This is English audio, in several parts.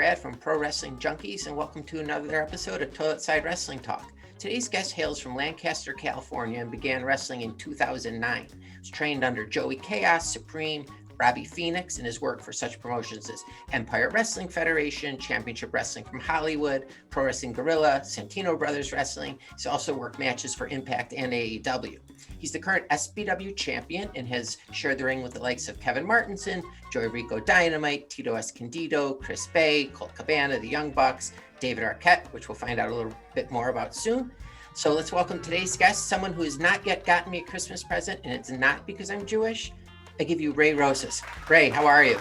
Brad from Pro Wrestling Junkies, and welcome to another episode of Toilet Side Wrestling Talk. Today's guest hails from Lancaster, California, and began wrestling in 2009. He was trained under Joey Chaos, Supreme, Robbie Phoenix, and has worked for such promotions as Empire Wrestling Federation, Championship Wrestling from Hollywood, Pro Wrestling Guerrilla, Santino Brothers Wrestling. He's also worked matches for Impact and AEW. He's the current SBW champion and has shared the ring with the likes of Kevin Martinson, Joey Rico Dynamite, Tito Escondido, Chris Bay, Colt Cabana, the Young Bucks, David Arquette, which we'll find out a little bit more about soon. So let's welcome today's guest, someone who has not yet gotten me a Christmas present, and it's not because I'm Jewish. I give you Ray Rosas. Ray, how are you?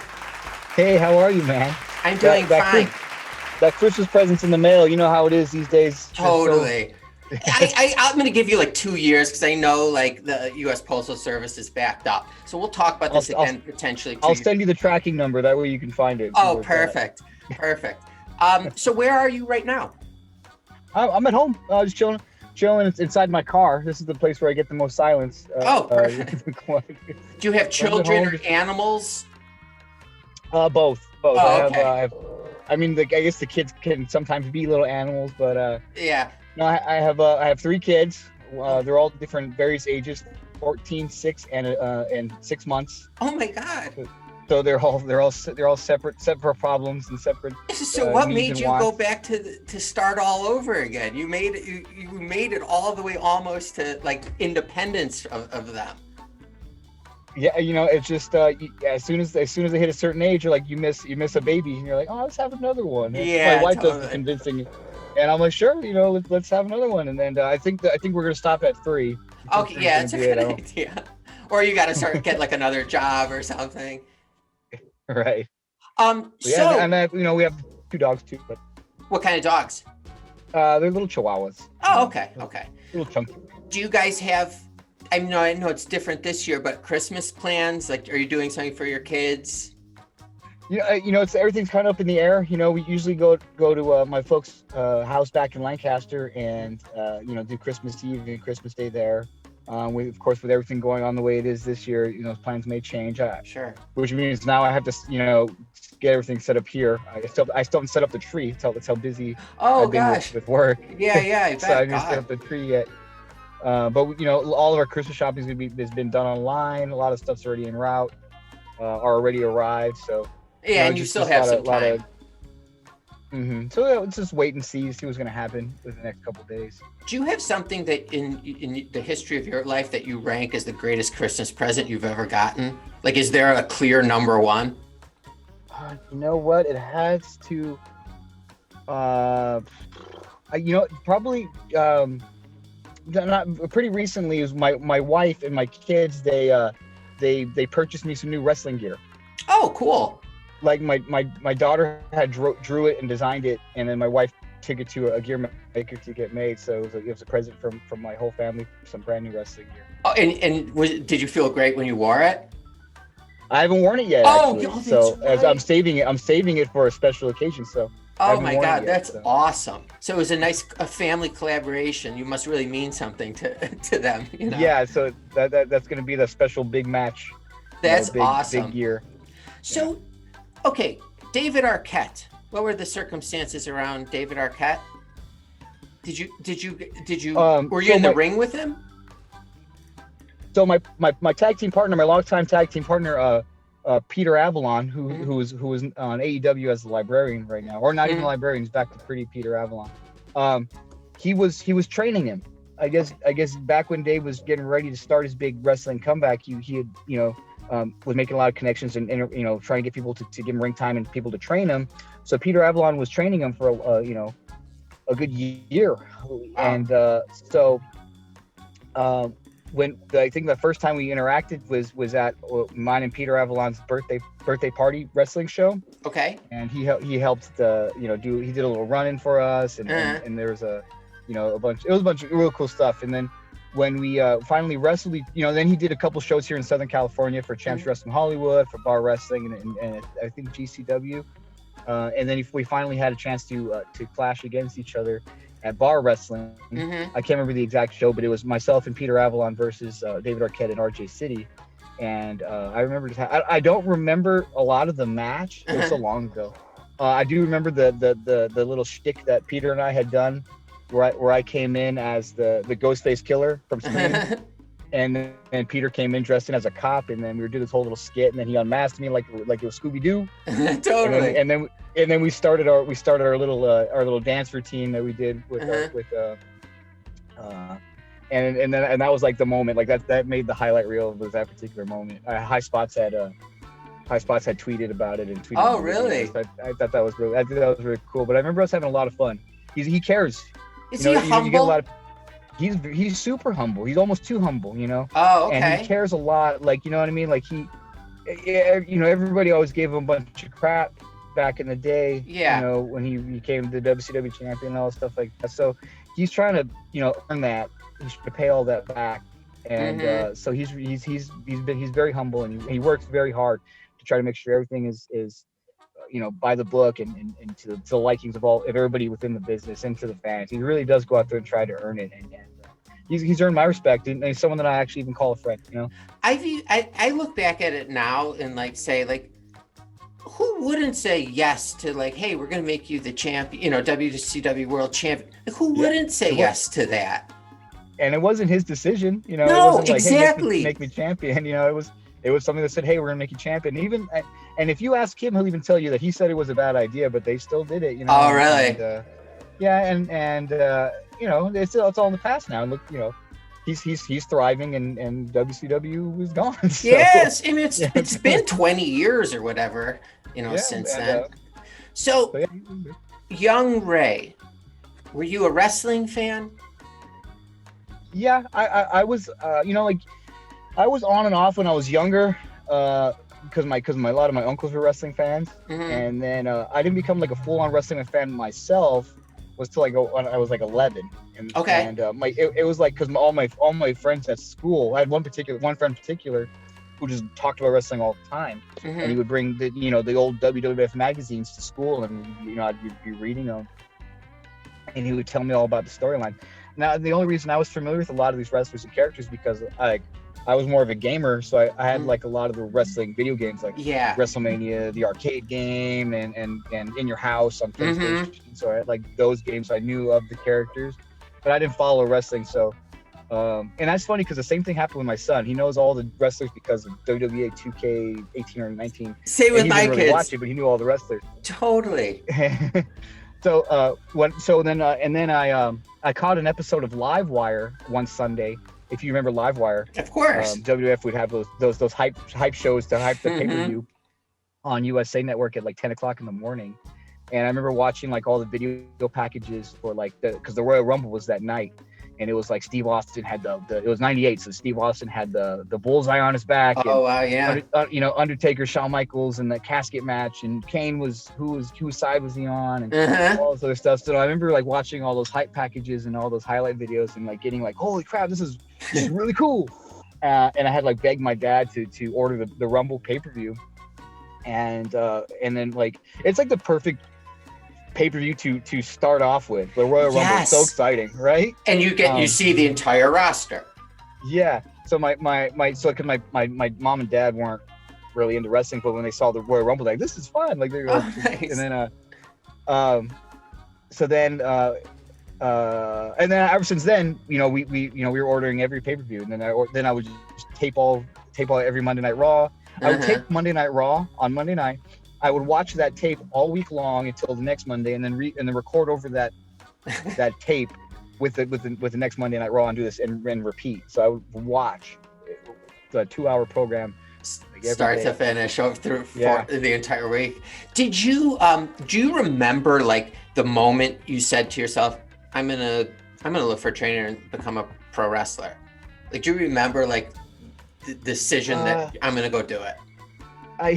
Hey, how are you, man? I'm doing fine. That Christmas present's in the mail. You know how it is these days. Totally. I'm going to give you like 2 years because I know like the U.S. Postal Service is backed up. So we'll talk about this again potentially. I'll send you the tracking number. That way you can find it. Oh, perfect. Perfect. So where are you right now? I'm at home. Just chilling inside my car. This is the place where I get the most silence. Perfect. Do you have children or animals? Both. Oh, okay. I guess the kids can sometimes be little animals, but yeah. No, I have 3 kids. They're all different, various ages, 14, 6, and 6 months. Oh my God! So they're all separate problems and separate. So what made you go back to start all over again? You made it all the way almost to like independence of them. Yeah, it's just as soon as they hit a certain age, you're like you miss a baby, and you're like, oh, let's have another one. Yeah, my wife totally. does the convincing. And I'm like, sure, let's have another one. And then I think we're gonna stop at 3. Okay, yeah, it's a good idea. Or you got to get like another job or something. Right. We have 2 dogs too. But what kind of dogs? They're little Chihuahuas. Oh, okay. Little chunky. Do you guys have? I know it's different this year, but Christmas plans? Like, are you doing something for your kids? It's everything's kind of up in the air. We usually go to my folks' house back in Lancaster and do Christmas Eve and Christmas Day there. Of course, with everything going on the way it is this year, plans may change. Sure. Which means now I have to get everything set up here. I still haven't set up the tree. That's how busy I've been with work. Yeah, I bet. So I didn't set up the tree yet. But all of our Christmas shopping has been done online. A lot of stuff's already en route, already arrived. So. Yeah, and you still have some time. So let's just wait and see what's going to happen within the next couple of days. Do you have something that in the history of your life that you rank as the greatest Christmas present you've ever gotten? Like, is there a clear number one? You know what? It has to. Probably. Not pretty recently is my wife and my kids. They purchased me some new wrestling gear. Oh, cool. Like my daughter had drew it and designed it, and then my wife took it to a gear maker to get made. So it was a present from my whole family, some brand new wrestling gear. Oh, and did you feel great when you wore it? I haven't worn it yet. Actually. So right. As I'm saving it for a special occasion. So. Oh my God, that's awesome. So it was a family collaboration. You must really mean something to them. Yeah. So that's going to be the special big match. That's awesome. Big year. So. Yeah. Okay, David Arquette. What were the circumstances around David Arquette? Did you were you in the ring with him? So my tag team partner, my longtime tag team partner, Peter Avalon, who was on AEW as the librarian right now, or not even the librarian, he's back to pretty Peter Avalon. He was training him. I guess back when Dave was getting ready to start his big wrestling comeback, he had was making a lot of connections and trying to get people to give him ring time and people to train him. So Peter Avalon was training him for a good year. Wow. And when I think the first time we interacted was at mine and Peter Avalon's birthday party wrestling show. Okay. And he helped he did a little run in for us and there was a bunch of real cool stuff. And then when we finally wrestled, then he did a couple shows here in Southern California for Champs Wrestling Hollywood, for Bar Wrestling, and I think GCW. And then we finally had a chance to clash against each other at Bar Wrestling. I can't remember the exact show, but it was myself and Peter Avalon versus David Arquette in RJ City. And I remember I don't remember a lot of the match. It was so long ago. I do remember the little shtick that Peter and I had done, where I came in as the Ghostface killer from Scream, and Peter came in dressed in as a cop, and then we did this whole little skit, and then he unmasked me like it was Scooby Doo. Totally. And then we started our little dance routine that we did with and that was like the moment, like that made the highlight reel, was that particular moment. High Spots had tweeted about it and tweeted. Oh, really? I thought that was really cool. But I remember us having a lot of fun. He cares. Is he humble? You get a lot of, he's super humble. He's almost too humble, you know. Oh, okay. And he cares a lot. Like, you know what I mean? Like everybody always gave him a bunch of crap back in the day. Yeah. You know, when he became the WCW champion and all stuff like that. So he's trying to, earn that. He's trying to pay all that back. And so he's very humble, and he works very hard to try to make sure everything is by the book and to the likings of everybody within the business and to the fans. He really does go out there and try to earn it, and he's earned my respect, and he's someone that I actually even call a friend. I look back at it now and say who wouldn't say yes to hey, we're gonna make you the champion, WCW World Champion? Who wouldn't say yes to that? And it wasn't his decision, No, it wasn't exactly. Hey, make me champion. It was something that said, hey, we're gonna make you champion. And if you ask him, he'll even tell you that he said it was a bad idea, but they still did it. Oh, really? And it's all in the past now. And look, he's thriving, and WCW is gone. So, yes, I mean it's been 20 years or whatever, since then. Young Ray, were you a wrestling fan? Yeah, I was. I was on and off when I was younger, because a lot of my uncles were wrestling fans, and then I didn't become a full-on wrestling fan myself was till I was 11. And, okay. And it was because all my friends at school, I had one friend in particular who just talked about wrestling all the time, and he would bring the old WWF magazines to school, and I'd be reading them, and he would tell me all about the storyline. Now, the only reason I was familiar with a lot of these wrestlers and characters because I was more of a gamer, so I had a lot of the wrestling video games, WrestleMania, the arcade game, and In Your House on PlayStation. So I had those games. I knew of the characters, but I didn't follow wrestling. So, and that's funny because the same thing happened with my son. He knows all the wrestlers because of WWE 2K18 or 19. Same with my kids. Really watch it, but he knew all the wrestlers. Totally. So I caught an episode of Livewire one Sunday. If you remember Livewire, of course, WWF would have those hype shows to hype the pay-per-view on USA Network at 10 o'clock in the morning. And I remember watching all the video packages for because the Royal Rumble was that night, and it was Steve Austin had it was 98, so Steve Austin had the bullseye on his back. Oh, wow, yeah. Undertaker, Shawn Michaels, and the casket match, and Kane whose side was he on, and all this other stuff. So I remember watching all those hype packages and all those highlight videos, and getting holy crap, this is really cool. And I had begged my dad to order the Rumble pay-per-view, and then it's the perfect pay-per-view to start off with. The Royal Rumble is so exciting, right? And you see the entire roster. Yeah. So my mom and dad weren't really into wrestling, but when they saw the Royal Rumble, this is fun. Nice. And then and then ever since then, we were ordering every pay-per-view, and then I would just tape all every Monday Night Raw. I would tape Monday Night Raw on Monday night. I would watch that tape all week long until the next Monday, and then record over that tape with the next Monday Night Raw and do this and repeat. So I would watch the 2-hour program start to finish through the entire week. Did you do you remember the moment you said to yourself, I'm gonna look for a trainer and become a pro wrestler? Do you remember the decision that I'm gonna go do it? I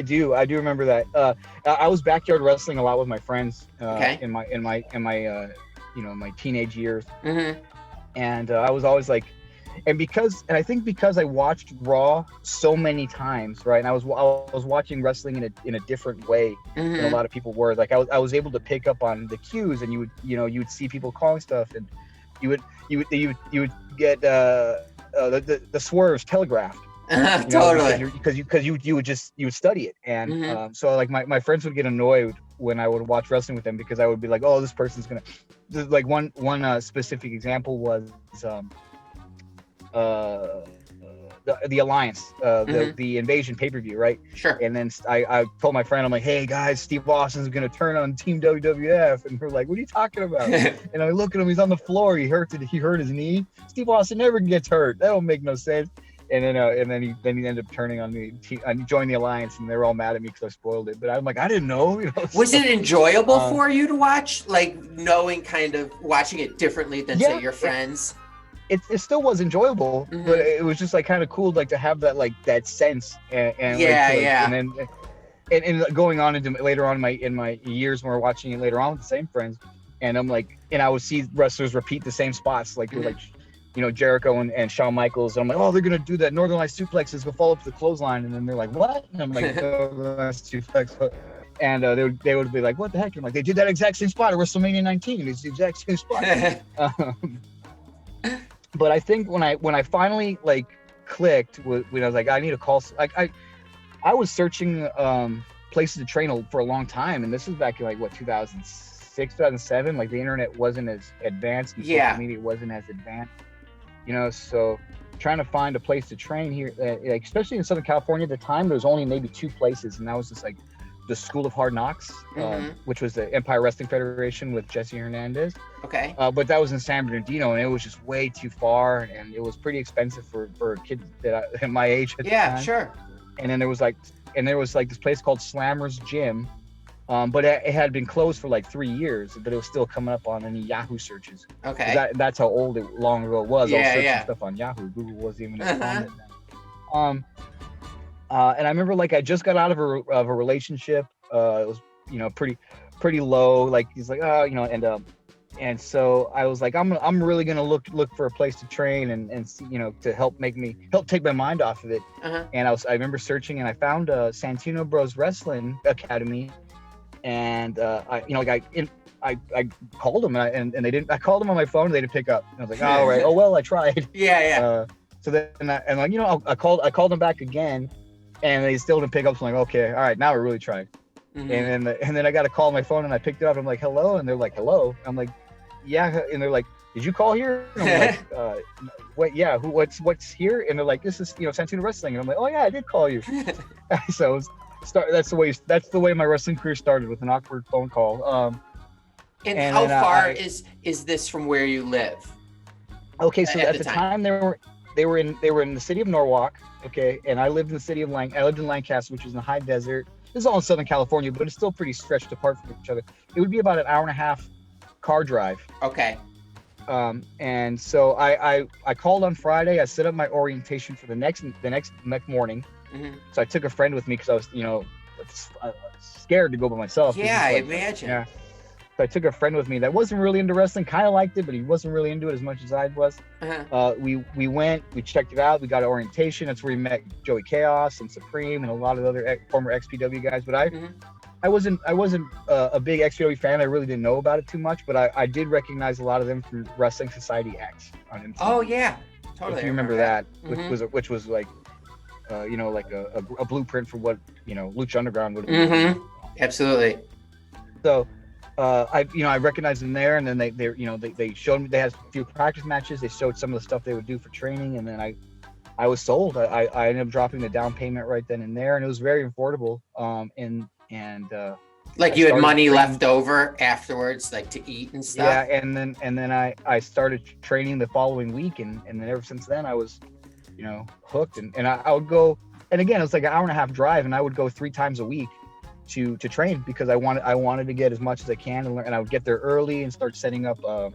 do remember that. I was backyard wrestling a lot with my friends in my my teenage years, and I was always and I think because I watched Raw so many times, right? And I was watching wrestling in a different way than a lot of people were. I was able to pick up on the cues, and you would see people calling stuff, and you would get the swerves telegraphed. Totally. Because you would study it, and so my friends would get annoyed when I would watch wrestling with them, because I would be like, oh, this person's gonna. Like one specific example was the Alliance, the Invasion pay-per-view, right? Sure. And then I told my friend, I'm like, hey guys, Steve Austin's gonna turn on Team WWF, and we're like, what are you talking about? And I look at him, he's on the floor, he hurt his knee. Steve Austin never gets hurt. That don't make no sense. And then he ended up turning on me. I joined the Alliance, and they were all mad at me because I spoiled it. But I'm like, I didn't know. Was it enjoyable for you to watch, like knowing kind of watching it differently than say your friends? It still was enjoyable, but it was just like kind of cool, like to have that that sense and and then going on into later on in my years when we're watching it later on with the same friends, and I'm like, and I would see wrestlers repeat the same spots, like like Jericho and Shawn Michaels, and I'm like, oh, they're gonna do that Northern Lights suplexes, go follow up to the clothesline, and then they're like, what? And I'm like, Northern Lights suplex. And they would be like, what the heck? I'm like, they did that exact same spot at WrestleMania 19. It's the exact same spot. But I think when I finally like clicked, when I was like, I need to call. Like I was searching places to train for a long time, and this was back in like 2006, 2007. Like the internet wasn't as advanced, and social media wasn't as advanced. So trying to find a place to train here, like, especially in Southern California at the time, there was only maybe 2 places, and that was just like the School of Hard Knocks, which was the Empire Wrestling Federation with Jesse Hernandez. Okay. But that was in San Bernardino, and it was just way too far, and it was pretty expensive for a kid at my age at the time. Yeah, sure. And then there was like this place called Slammer's Gym, but it had been closed for like 3 years, but it was still coming up on any Yahoo searches. Okay. That's how long ago it was. I was searching stuff on Yahoo. Google wasn't even as prominent then. And I remember like I just got out of a relationship. It was pretty low. Like he's like, and so I was like, I'm really gonna look for a place to train and see, to help take my mind off of it. And I remember searching, and I found Santino Bros Wrestling Academy, and I called them, and they didn't. I called them on my phone, and they didn't pick up. And I was like, oh right, oh well, I tried. So then I called them back again, and they still didn't pick up. So I'm like, okay, all right, now we're really trying. And then I got a call on my phone, and I picked it up. I'm like, hello, and they're like, hello. I'm like, yeah, and they're like, did you call here? And I'm like, what? Yeah, what's here? And they're like, this is Santino Wrestling. And I'm like, oh yeah, I did call you. So that's the way my wrestling career started, with an awkward phone call. And how far is this from where you live? Okay, so at the time they were in the city of Norwalk. Okay, and I lived in the city of I lived in Lancaster, which is in the high desert. This is all in Southern California, but it's still pretty stretched apart from each other. It would be about an hour and a half car drive. Okay. And so I called on Friday. I set up my orientation for the next morning. So I took a friend with me because I was scared to go by myself. Yeah, I imagine. Yeah. So I took a friend with me that wasn't really into wrestling, kind of liked it, but he wasn't really into it as much as I was. We went, we checked it out, we got an orientation. That's where we met Joey Chaos and Supreme and a lot of other former XPW guys. But I wasn't a big XPW fan. I really didn't know about it too much, but I did recognize a lot of them through Wrestling Society X on MTV. Oh yeah, totally. If you remember that, which was like, like a blueprint for what Lucha Underground would have been. Absolutely. So. I recognized them there, and then they showed me, they had a few practice matches. They showed some of the stuff they would do for training, and then I was sold. I ended up dropping the down payment right then and there, and it was very affordable. Like you had money left over afterwards, like to eat and stuff. Yeah, and then I started training the following week, and then ever since then I was, hooked, and I would go, and again it was like an hour and a half drive, and I would go 3 times a week to train because I wanted to get as much as I can and learn, and I would get there early and start setting up the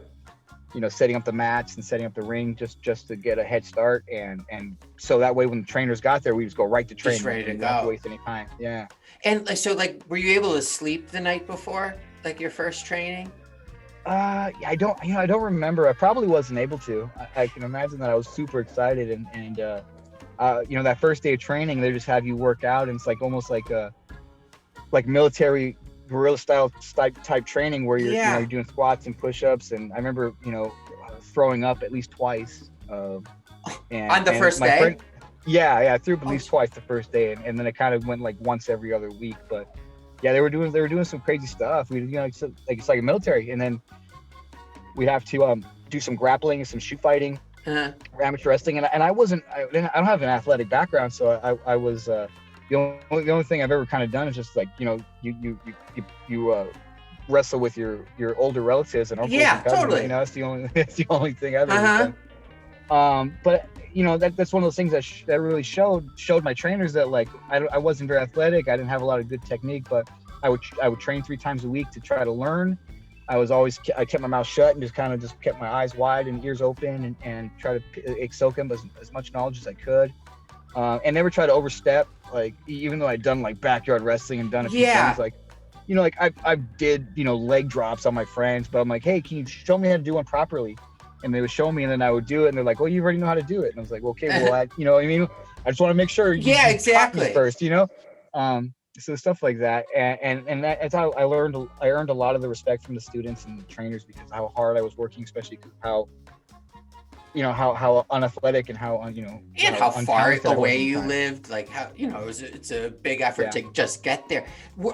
mats and setting up the ring just to get a head start, and so that way when the trainers got there we just go right to training, just ready to go, not waste any time. Yeah. And so like, were you able to sleep the night before, like your first training? I don't remember. I probably wasn't able to. I can imagine that I was super excited, and that first day of training they just have you work out, and it's like almost like military guerrilla style type training where you're doing squats and push-ups, and I remember throwing up at least twice. On the first day? I threw up at least twice the first day, and then it kind of went like once every other week. But Yeah, they were doing some crazy stuff. We, it's like a military, and then we'd have to do some grappling and some shoot fighting, Uh-huh. amateur wrestling, and I don't have an athletic background, so I was the only thing I've ever kind of done is just like you wrestle with your older relatives and uncles Yeah, and cousins. totally. That's the only that's the only thing I've ever Uh-huh. done. But that's one of those things that really showed my trainers that like I wasn't very athletic. I didn't have a lot of good technique, but I would train 3 times a week to try to learn. I kept my mouth shut and just kept my eyes wide and ears open and try to soak in as much knowledge as I could. And never try to overstep. Like even though I'd done like backyard wrestling and done a few Yeah. things, like like I did leg drops on my friends, but I'm like, hey, can you show me how to do one properly? And they would show me, and then I would do it, and they're like, well, you already know how to do it. And I was like, well, okay, well, what I mean, I just want to make sure you Yeah, taught me exactly. first, so stuff like that, and that's how I earned a lot of the respect from the students and the trainers, because of how hard I was working, especially because how unathletic and how And how far untalented I was away at the you time. lived, like how it's a big effort Yeah. to just get there.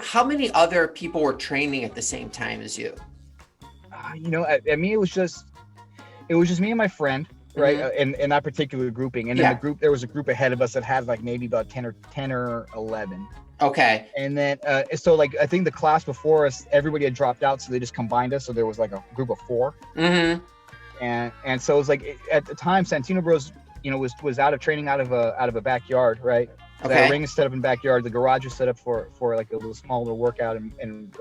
How many other people were training at the same time as you? I mean, it was just me and my friend, right? Mhm. In that particular grouping, and Yeah. there was a group ahead of us that had like maybe about 10 or 11. Okay. And then so like I think the class before us, everybody had dropped out, so they just combined us, so there was like a group of 4. Mm-hmm. And so it was like at the time Santino Bros was out of training out of a backyard, right? So Okay. the ring is set up in backyard, the garage is set up for like a little smaller workout and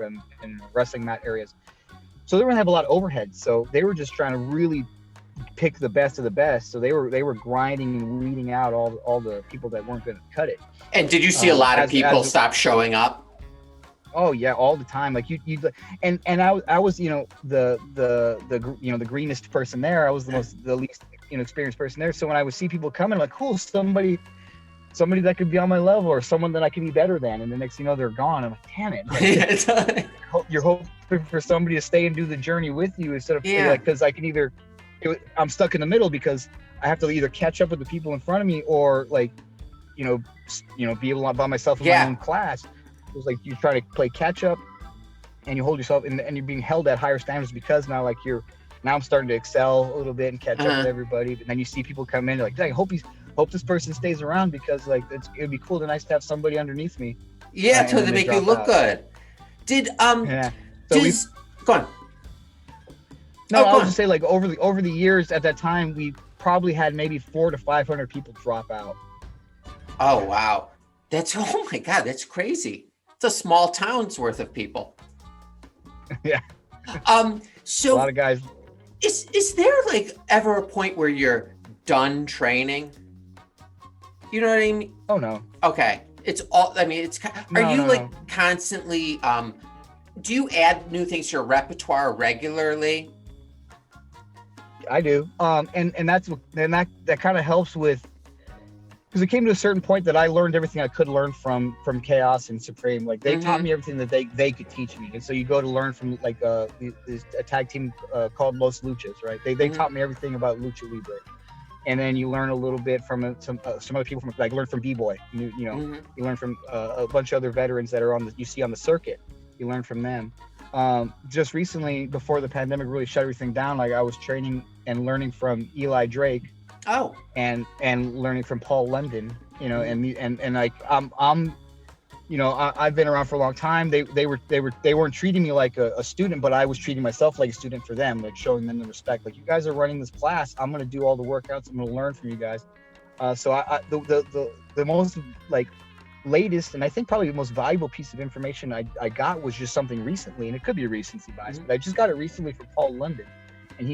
wrestling mat areas, so they were gonna have a lot of overhead, so they were just trying to really pick the best of the best, so they were grinding and weeding out all the people that weren't gonna cut it. And did you see a lot of As people stop showing up? Oh yeah, all the time. Like you and I was the greenest person there. I was the least experienced person there. So when I would see people coming, like, cool, somebody that could be on my level, or someone that I could be better than, and the next they're gone. I'm like, damn it! Like, you're hoping for somebody to stay and do the journey with you instead of because I can I'm stuck in the middle, because I have to either catch up with the people in front of me, or like be able to by myself in my own class. It was like you try to play catch up, and you hold yourself, and you're being held at higher standards, because now I'm starting to excel a little bit and catch up with everybody. But then you see people come in, like, I hope this person stays around, because like it'd be cool, nice to have somebody underneath me. Yeah, to make you look good. Did So go on. No, I was just say, like, over the years at that time, we probably had maybe 400 to 500 people drop out. Oh wow, oh my God, that's crazy. It's a small town's worth of people. Yeah. So a lot of guys. Is there like ever a point where you're done training? You know what I mean? Oh no. Okay. It's all. I mean, it's. Are you constantly? Do you add new things to your repertoire regularly? I do. And that kind of helps with. Because it came to a certain point that I learned everything I could learn from Chaos and Supreme. Like they taught me everything that they could teach me, and so you go to learn from like a tag team called Los Luchas, right? They taught me everything about Lucha Libre, and then you learn a little bit from some other people from learn from B-Boy. You learn from a bunch of other veterans that are you see on the circuit. You learn from them. Just recently, before the pandemic really shut everything down, like I was training and learning from Eli Drake. Oh. And learning from Paul London, and like I've been around for a long time. They weren't treating me like a student, but I was treating myself like a student for them, like showing them the respect. Like, you guys are running this class, I'm going to do all the workouts, I'm going to learn from you guys. So the most like latest, and I think probably the most valuable piece of information I got was just something recently, and it could be a recency bias, but I just got it recently from Paul London, and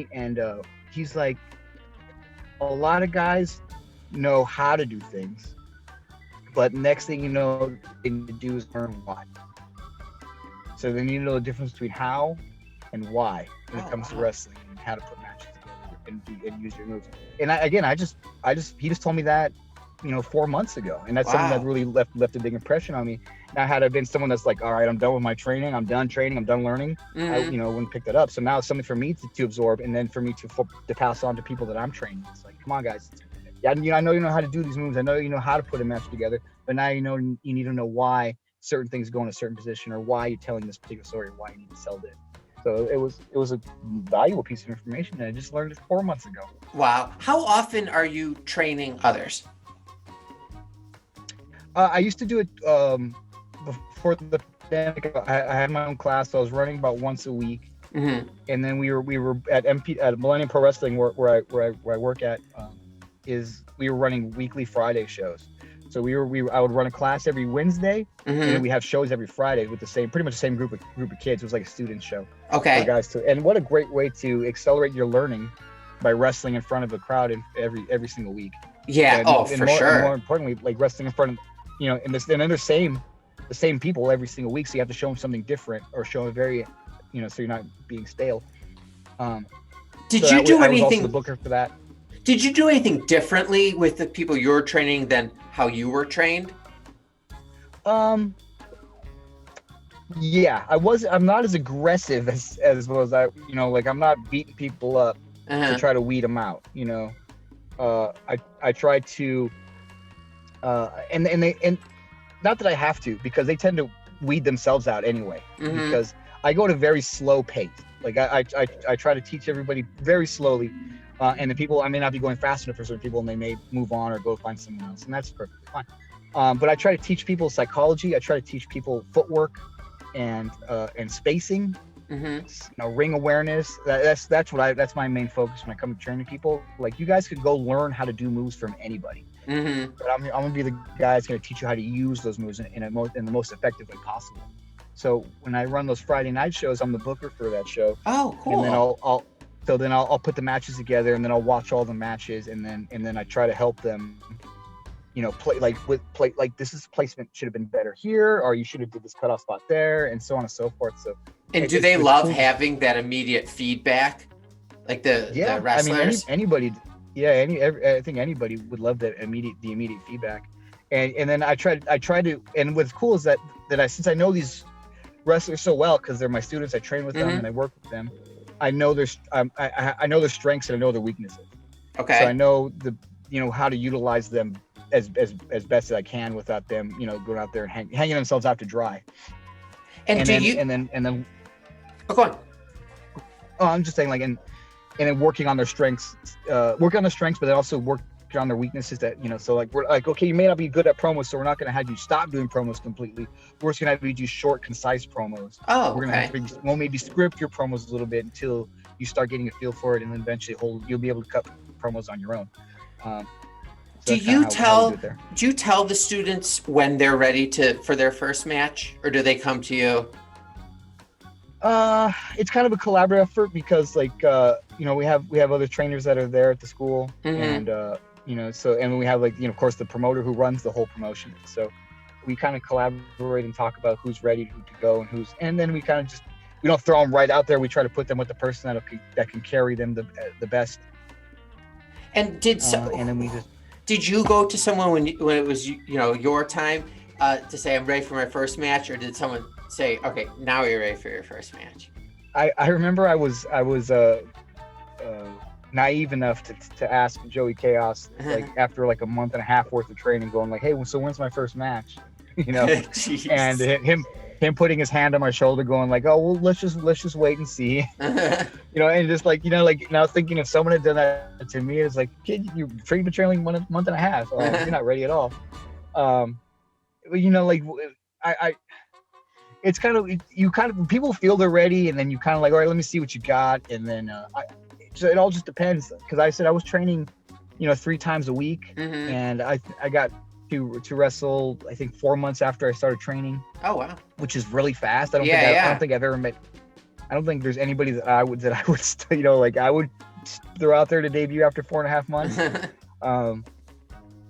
he's like, a lot of guys know how to do things, but next thing you know, they need to do is learn why. So they need to know the difference between how and why when it comes to wrestling, and how to put matches together and use your moves. And he just told me that 4 months ago, and that's something that really left a big impression on me. Now, had I been someone that's like, all right, I'm done with my training, I'm done training, I'm done learning, I wouldn't pick that up. So now it's something for me to absorb, and then for me to pass on to people that I'm training. It's like, come on, guys, I know you know how to do these moves, I know you know how to put a match together, but now you need to know why certain things go in a certain position, or why you're telling this particular story, or why you need to sell this. So it was a valuable piece of information, and I just learned it 4 months ago. Wow. How often are you training others? I used to do it before the pandemic. I had my own class, so I was running about once a week. Mm-hmm. And then we were at Millennium Pro Wrestling, where I work at, we were running weekly Friday shows. So I would run a class every Wednesday, and then we have shows every Friday with pretty much the same group of kids. It was like a student show. Okay. For guys and what a great way to accelerate your learning by wrestling in front of a crowd every single week. Yeah. And, for sure. And more importantly, like wrestling in front of, and then the same people every single week. So you have to show them something different, or show them very, so you're not being stale. Did you do anything? I was also the booker for that. Did you do anything differently with the people you're training than how you were trained? Yeah, I'm not as aggressive as well as I'm not beating people up to try to weed them out. I try to, and not that I have to, because they tend to weed themselves out anyway, because I go at a very slow pace. Like I try to teach everybody very slowly. And the people, I may not be going fast enough for certain people, and they may move on or go find someone else, and that's perfectly fine. But I try to teach people psychology. I try to teach people footwork and spacing, ring awareness. That's my main focus when I come to training people. Like, you guys could go learn how to do moves from anybody, but I'm gonna be the guy that's gonna teach you how to use those moves in the most effective way possible. So when I run those Friday night shows, I'm the booker for that show. Oh, cool. And then I'll put the matches together, and then I'll watch all the matches, and then I try to help them, play like this is placement should have been better here, or you should have did this cutoff spot there, and so on and so forth. So, and do they love having that immediate feedback, like the wrestlers? I mean, anybody, I think anybody would love the immediate feedback, and then I try to, and what's cool is that since I know these wrestlers so well, because they're my students, I train with them and I work with them. I know I know their strengths and I know their weaknesses. Okay. So I know how to utilize them as best as I can without them, going out there and hanging themselves out to dry. And then. Oh, go on. Oh, I'm just saying, like, and then working on their strengths, but then also work on their weaknesses. That so like we're like, okay, you may not be good at promos, so we're not going to have you stop doing promos completely. We're just going to have you do short, concise promos. Oh, we're going to we'll maybe script your promos a little bit until you start getting a feel for it, and then eventually you'll be able to cut promos on your own. Do you tell the students when they're ready for their first match, or do they come to you? It's kind of a collaborative effort, because we have other trainers that are there at the school, and and we have of course the promoter who runs the whole promotion. So we kind of collaborate and talk about who's ready to go and then we kind of we don't throw them right out there. We try to put them with the person that can carry them the best. And did you go to someone when it was your time to say, I'm ready for my first match, or did someone say, okay, now you're ready for your first match? I remember I was naive enough to ask Joey Chaos, after a month and a half worth of training, going like, hey, so when's my first match? And him putting his hand on my shoulder, going like, oh, well, let's just wait and see. And just now thinking if someone had done that to me, it's like, kid, you've been training month and a half. You're not ready at all. It's kind of people feel they're ready, and then you kind of like, all right, let me see what you got, and then so it all just depends, because I said I was training 3 times a week, and I got to wrestle, I think 4 months after I started training. Oh wow, which is really fast. I don't think I've ever met, I don't think there's anybody that I would I would throw out there to debut after 4.5 months.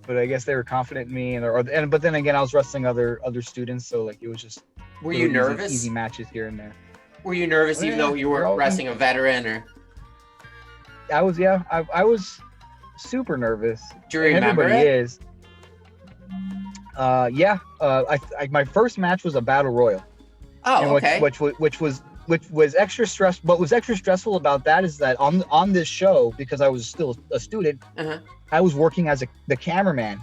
But I guess they were confident in me, but then again, I was wrestling other students, so it was just. Were you nervous? Easy matches here and there. Were you nervous, even though you were wrestling a veteran, or? I was super nervous. Do you remember everybody it? Is. My first match was a battle royal. Oh, okay. Which was extra stress. What was extra stressful about that is that on this show, because I was still a student, I was working as the cameraman,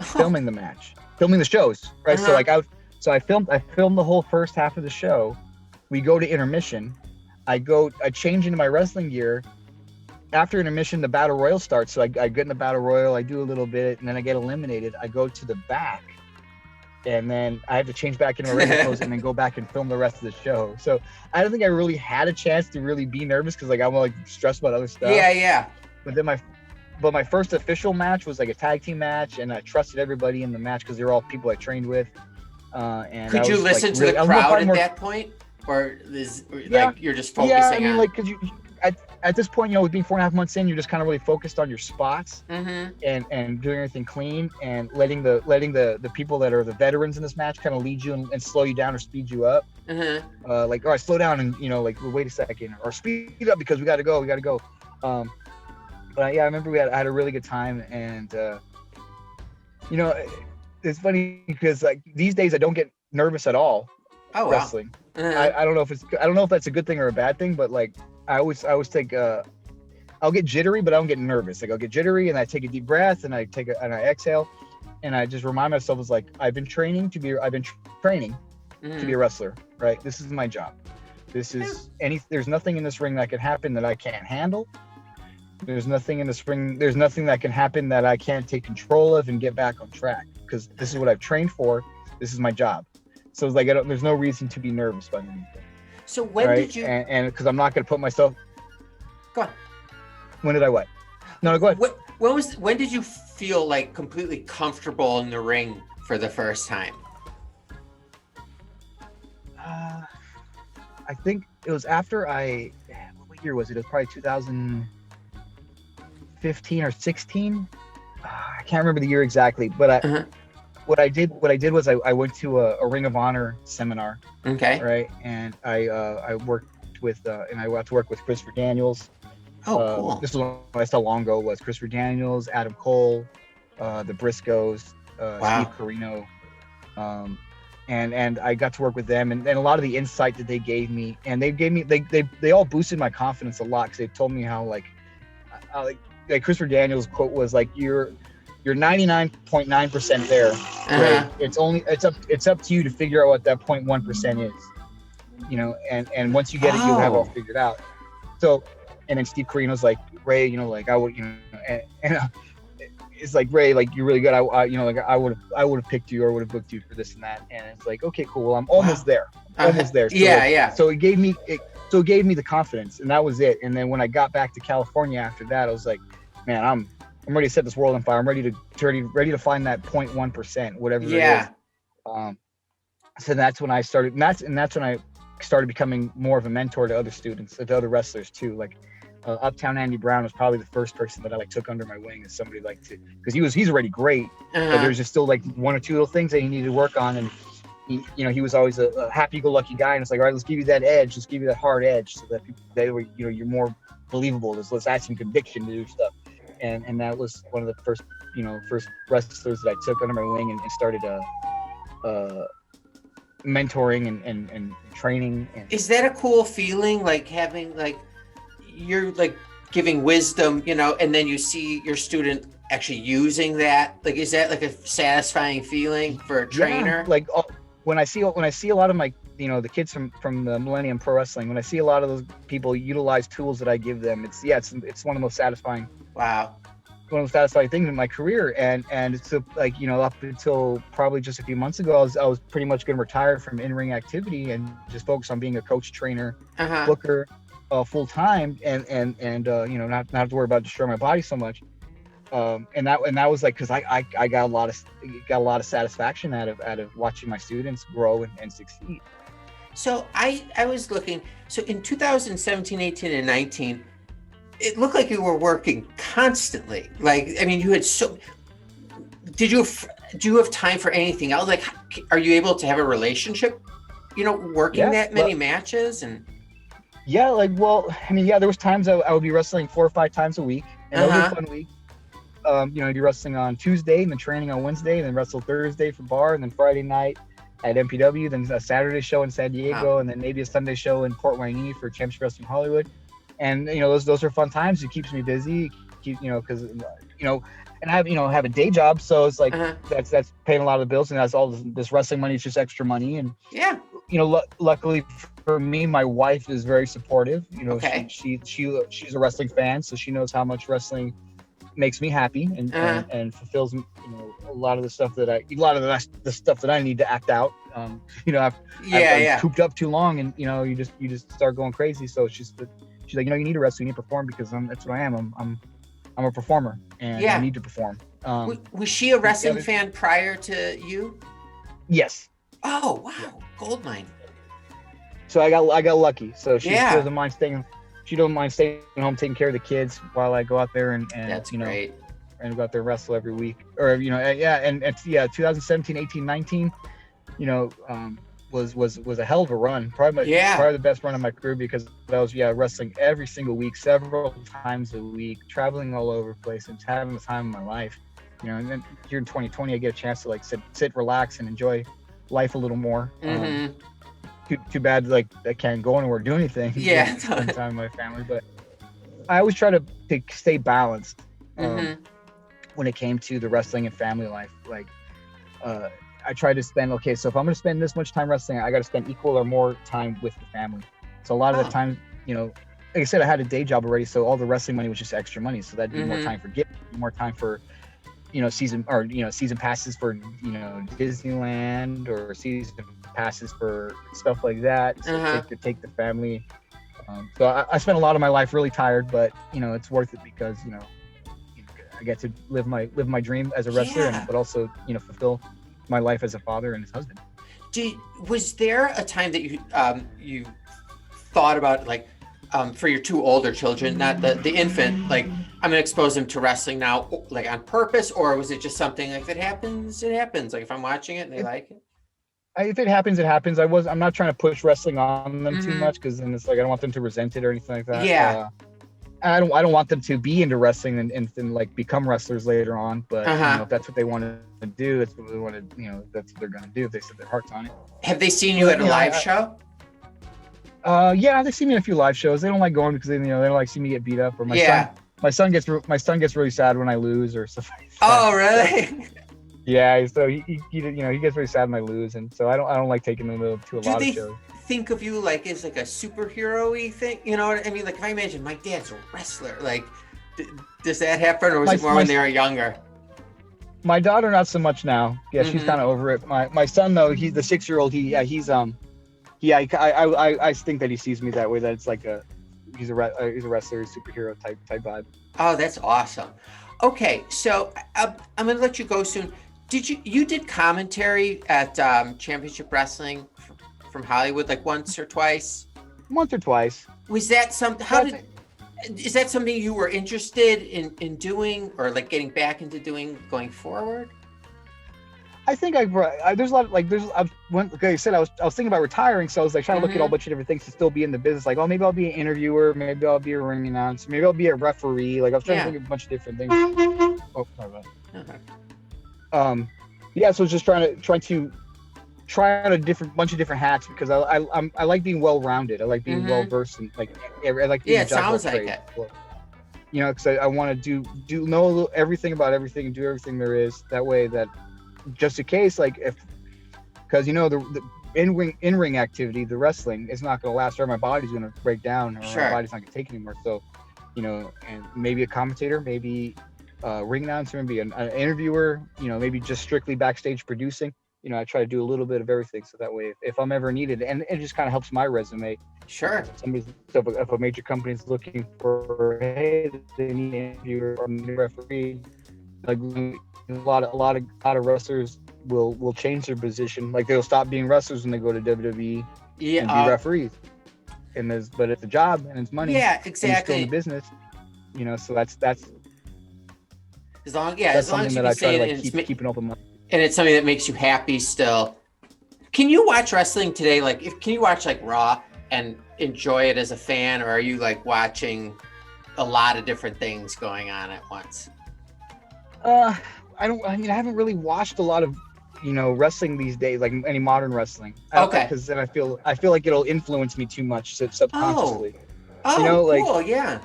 filming the match, filming the shows, right? So So I filmed the whole first half of the show. We go to intermission. I change into my wrestling gear. After intermission, the battle royal starts. So I get in the battle royal, I do a little bit, and then I get eliminated. I go to the back, and then I have to change back into my regular clothes and then go back and film the rest of the show. So I don't think I really had a chance to really be nervous because like I'm like stressed about other stuff. Yeah. But then my first official match was like a tag team match, and I trusted everybody in the match because they were all people I trained with. And could you listen to the crowd at that point, or you're just focusing? Yeah, I mean, on... like, because you at this point, with being 4.5 months in, you're just kind of really focused on your spots and doing everything clean and letting the people that are the veterans in this match kind of lead you and slow you down or speed you up. Like, all right, slow down and like wait a second, or speed up because we got to go. But yeah, I remember I had a really good time, and it's funny because like these days I don't get nervous at all. Oh, wrestling. Wow. I don't know if that's a good thing or a bad thing, but like I always take I'll get jittery, but I don't get nervous. Like I'll get jittery and I take a deep breath and I exhale, and I just remind myself, it's like I've been training to be a wrestler, right? This is my job. There's nothing in this ring that can happen that I can't handle. There's nothing in this ring. There's nothing that can happen that I can't take control of and get back on track, because this is what I've trained for. This is my job. So it's like there's no reason to be nervous by anything. So when did you? And because I'm not going to put myself. Go on. When did I what? No, go ahead. When did you feel like completely comfortable in the ring for the first time? I think it was after what year was it? It was probably 2015 or 16. I can't remember the year exactly, but what I did was I went to a Ring of Honor seminar. Okay. Right, and I worked with and I got to work with Christopher Daniels. Oh, cool. This was that's how long ago it was. Christopher Daniels, Adam Cole, the Briscoes, Wow. Steve Corino, and I got to work with them, and a lot of the insight that they gave me, and they all boosted my confidence a lot, because they told me how like Christopher Daniels' quote was like, you're 99.9% there. Right? It's up to you to figure out what that 0.1% is. And once you get it, you'll have it all figured out. So, and then Steve Corino's like, Ray, like I would, and it's like, Ray, like you're really good. I would have picked you or would have booked you for this and that. And it's like, okay, cool. Well, I'm almost there. Almost there. So, yeah. So it gave me the confidence, and that was it. And then when I got back to California after that, I was like, man, I'm ready to set this world on fire. I'm ready to find that 0.1%, whatever it is. So that's when I started, and that's when I started becoming more of a mentor to other students, to other wrestlers too. Like Uptown Andy Brown was probably the first person that I took under my wing as somebody because he's already great, but there's just still like one or two little things that he needed to work on, and he was always a happy-go-lucky guy, and it's like, all right, let's give you that edge, let's give you that hard edge, so that you're more believable. Let's add some conviction to do stuff. And that was one of the first wrestlers that I took under my wing and started mentoring and training. Is that a cool feeling, like having you're giving wisdom, and then you see your student actually using that? Like, is that like a satisfying feeling for a trainer? Yeah, like when I see a lot of my the kids from the Millennium Pro Wrestling, when I see a lot of those people utilize tools that I give them, it's one of the most satisfying. Wow. One of the satisfying things in my career, and it's up until probably just a few months ago, I was pretty much going to retire from in-ring activity and just focus on being a coach, trainer, booker, full time, and not have to worry about destroying my body so much. And that was like, because I got a lot of satisfaction out of watching my students grow and succeed. So I was looking. So in 2017, 18, and 19. It looked like you were working constantly. Like, I mean, you had do you have time for anything else? Like, are you able to have a relationship, working that many matches? And yeah, there was times I would be wrestling 4 or 5 times a week, and that was a fun week. I'd be wrestling on Tuesday and then training on Wednesday, and then wrestle Thursday for bar, and then Friday night at MPW, then a Saturday show in San Diego, and then maybe a Sunday show in Port Wayne for Championship Wrestling Hollywood. And those are fun times. It keeps me busy. Because you know, and I have a day job, so it's like Uh-huh. that's paying a lot of the bills, and that's all this wrestling money is just extra money. And Yeah. luckily for me, my wife is very supportive. Okay. She's a wrestling fan, so she knows how much wrestling makes me happy, and Uh-huh. and fulfills a lot of the stuff the stuff that I need to act out. I've Yeah. cooped up too long, and you just start going crazy. So she's like, you need to wrestle, you need to perform, because that's what I am. I'm a performer, and I Yeah. need to perform. Was she a wrestling Yeah, fan prior to you? yes. Oh, Yeah. wow. Gold mine. So I got lucky. So she Yeah. doesn't mind staying. She doesn't mind staying home, taking care of the kids while I go out there and That's great. and go out there and wrestle every week. Or yeah, and 2017, 18, 19, was a hell of a run. Probably the best run of my career, because I was wrestling every single week, several times a week, traveling all over the place, and having the time of my life. And then here in 2020, I get a chance to like sit, relax, and enjoy life a little more. Mm-hmm. Too bad, like, I can't go anywhere, do anything. Yeah. Spend time with my family. But I always try to stay balanced when it came to the wrestling and family life. Like, I try to spend, so if I'm going to spend this much time wrestling, I got to spend equal or more time with the family. So a lot of the time, like I said, I had a day job already, so all the wrestling money was just extra money. So that'd be more time for gifts, more time for season passes for Disneyland, or season passes for stuff like that. So take the family. So I spent a lot of my life really tired, but it's worth it, because I get to live my dream as a wrestler, but also fulfill my life as a father and his husband. Was there a time that you thought about, like, for your two older children, not the infant, like, I'm gonna expose them to wrestling now, like, on purpose, or was it just something like, if it happens, it happens? Like, if I'm watching it and they like it? If it happens, it happens. I'm not trying to push wrestling on them too much, because then it's like I don't want them to resent it or anything like that. Yeah. I don't want them to be into wrestling and like become wrestlers later on. But if that's what they want to do, that's what they want to. That's what they're gonna do if they set their hearts on it. Have they seen you at a live show? Yeah, they see me in a few live shows. They don't like going because they don't like see me get beat up, or my son gets really sad when I lose or stuff like that. Oh, really? Yeah, so he gets really sad when I lose, and so I don't like taking them to a lot of shows. Do they think of you like as like a superhero-y thing? You know what I mean? Like, if I imagine my dad's a wrestler, like, does that happen, or was it more when they were younger? My daughter, not so much now. Yeah, she's kind of over it. My son, though, he's the 6-year-old. I think that he sees me that way. That it's like he's a wrestler, superhero type vibe. Oh, that's awesome. Okay, so I'm gonna let you go soon. You did commentary at Championship Wrestling from Hollywood, like once or twice? Once or twice. Was that is that something you were interested in doing, or like getting back into doing going forward? I think there's a lot of, like, like I said, I was thinking about retiring, so I was like trying to look at a bunch of different things to still be in the business. Like, maybe I'll be an interviewer, maybe I'll be a ring announcer, maybe I'll be a referee. Like, I was trying to think of a bunch of different things. Oh, sorry about that. Yeah, so I was just trying to try on bunch of different hats, because I like being well rounded. I like being well versed in, like, I like being it sounds like it. Because I want to know everything about everything and do everything there is. That way, that just in case, like, because the in-ring activity, the wrestling is not going to last, or my body's going to break down, or my body's not going to take it anymore. So, and maybe a commentator, maybe a ring announcer, maybe an interviewer, maybe just strictly backstage producing. I try to do a little bit of everything, so that way, if I'm ever needed, and it just kind of helps my resume. Sure. If a major company is looking for, hey, they need an interviewer or a referee, like, a lot of wrestlers will change their position. Like, they'll stop being wrestlers when they go to WWE and be referees. But it's a job and it's money. Yeah, exactly. And you're still in the business. So that's as long as you can say it, and keep an open mind. And it's something that makes you happy still. Can you watch wrestling today? Like, can you watch like Raw and enjoy it as a fan, or are you like watching a lot of different things going on at once? I haven't really watched a lot of wrestling these days, like any modern wrestling. Okay. Because then I feel like it'll influence me too much subconsciously. Oh, like, cool, yeah.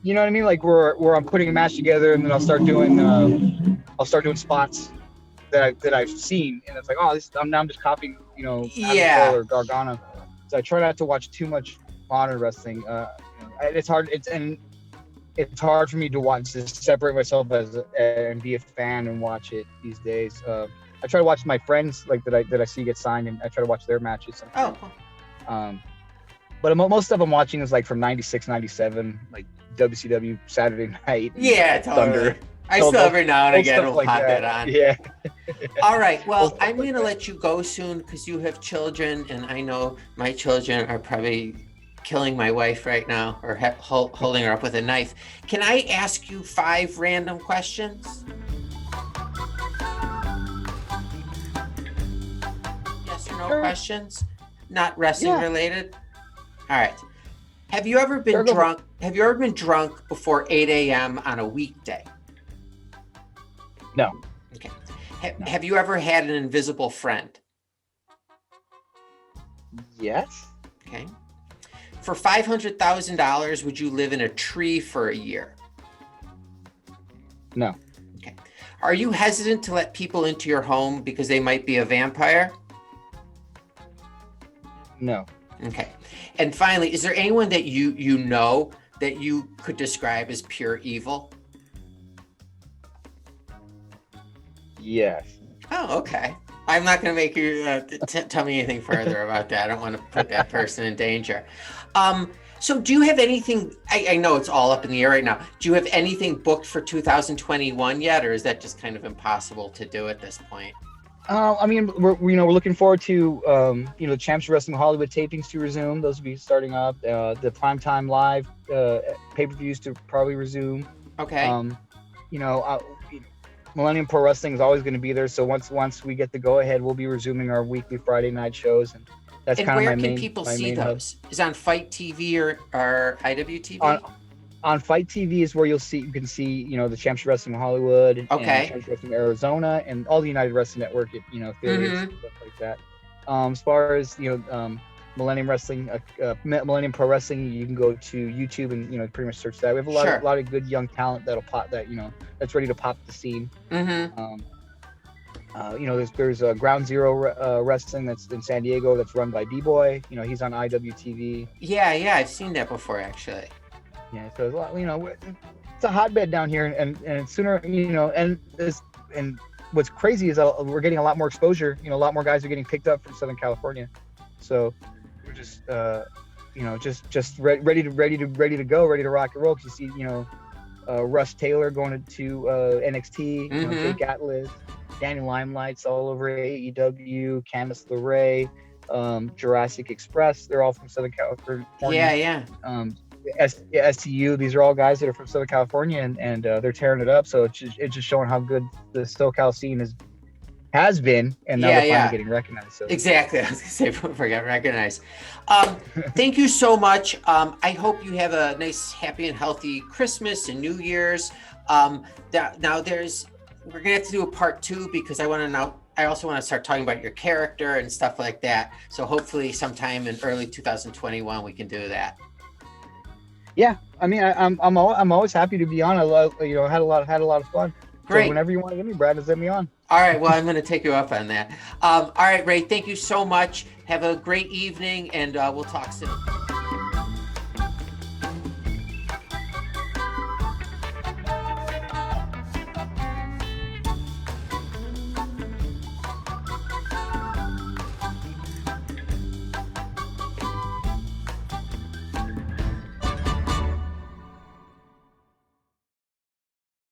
you know what I mean? Like where I'm putting a match together, and then I'll start doing spots that I've seen, and it's like, oh, I'm just copying, Adam Cole Yeah. or Gargano. So I try not to watch too much modern wrestling. It's hard. It's hard for me to separate myself and be a fan and watch it these days. I try to watch my friends like that I see get signed, and I try to watch their matches sometimes. Oh, cool. But most stuff I'm watching is like from 96, 97, like WCW Saturday Night. Yeah, totally. Thunder. I still every now and again will like pop that on. Yeah. All right. Well, I'm going to let you go soon because you have children, and I know my children are probably killing my wife right now or holding her up with a knife. Can I ask you 5 random questions? Yes or no questions? Not wrestling related? All right. Have you ever been drunk? Have you ever been drunk before 8 a.m. on a weekday? No. Okay. Have you ever had an invisible friend? Yes. Okay. For $500,000, would you live in a tree for a year? No. Okay. Are you hesitant to let people into your home because they might be a vampire? No. Okay. And finally, is there anyone that you know that you could describe as pure evil? Yes. Oh, okay. I'm not going to make you tell me anything further about that. I don't want to put that person in danger. So do you have anything, I know it's all up in the air right now. Do you have anything booked for 2021 yet, or is that just kind of impossible to do at this point? I mean, we're looking forward to the Champs Wrestling Hollywood tapings to resume. Those will be starting up. The primetime live pay-per-views to probably resume. Okay. Millennium Pro Wrestling is always going to be there. So once we get the go ahead, we'll be resuming our weekly Friday night shows, and that's kind of my main. Where can people see those? Is it on Fight TV or IWTV? On Fight TV is where you can see the Champs Wrestling Hollywood, and Champs Wrestling Arizona, and all the United Wrestling Network, affiliates and stuff like that. As far as Millennium Wrestling, Millennium Pro Wrestling, you can go to YouTube and pretty much search that. We have a lot of good young talent that'll pop that's ready to pop the scene. There's Ground Zero Wrestling that's in San Diego that's run by B-Boy. He's on IWTV. Yeah, I've seen that before actually. Yeah, so there's a lot. It's a hotbed down here, and sooner, and what's crazy is we're getting a lot more exposure. A lot more guys are getting picked up from Southern California, so we're just just ready to go, ready to rock and roll. Because you see, Russ Taylor going to NXT, Jake Atlas, Danny Limelight's all over AEW, Candice LeRae, Jurassic Express. They're all from Southern California. Yeah. STU. These are all guys that are from Southern California, and they're tearing it up. So it's just showing how good the SoCal scene has been, and now they're finally getting recognized. So. Exactly. I was gonna say before I got recognized. Thank you so much. I hope you have a nice, happy, and healthy Christmas and New Year's. Now we're gonna have to do a part 2 because I also want to start talking about your character and stuff like that. So hopefully sometime in early 2021 we can do that. Yeah, I mean, I'm always happy to be on. I love, had a lot of fun. Great. So whenever you want to get me, Brad, just let me on. All right. Well, I'm going to take you up on that. All right, Ray. Thank you so much. Have a great evening, and we'll talk soon.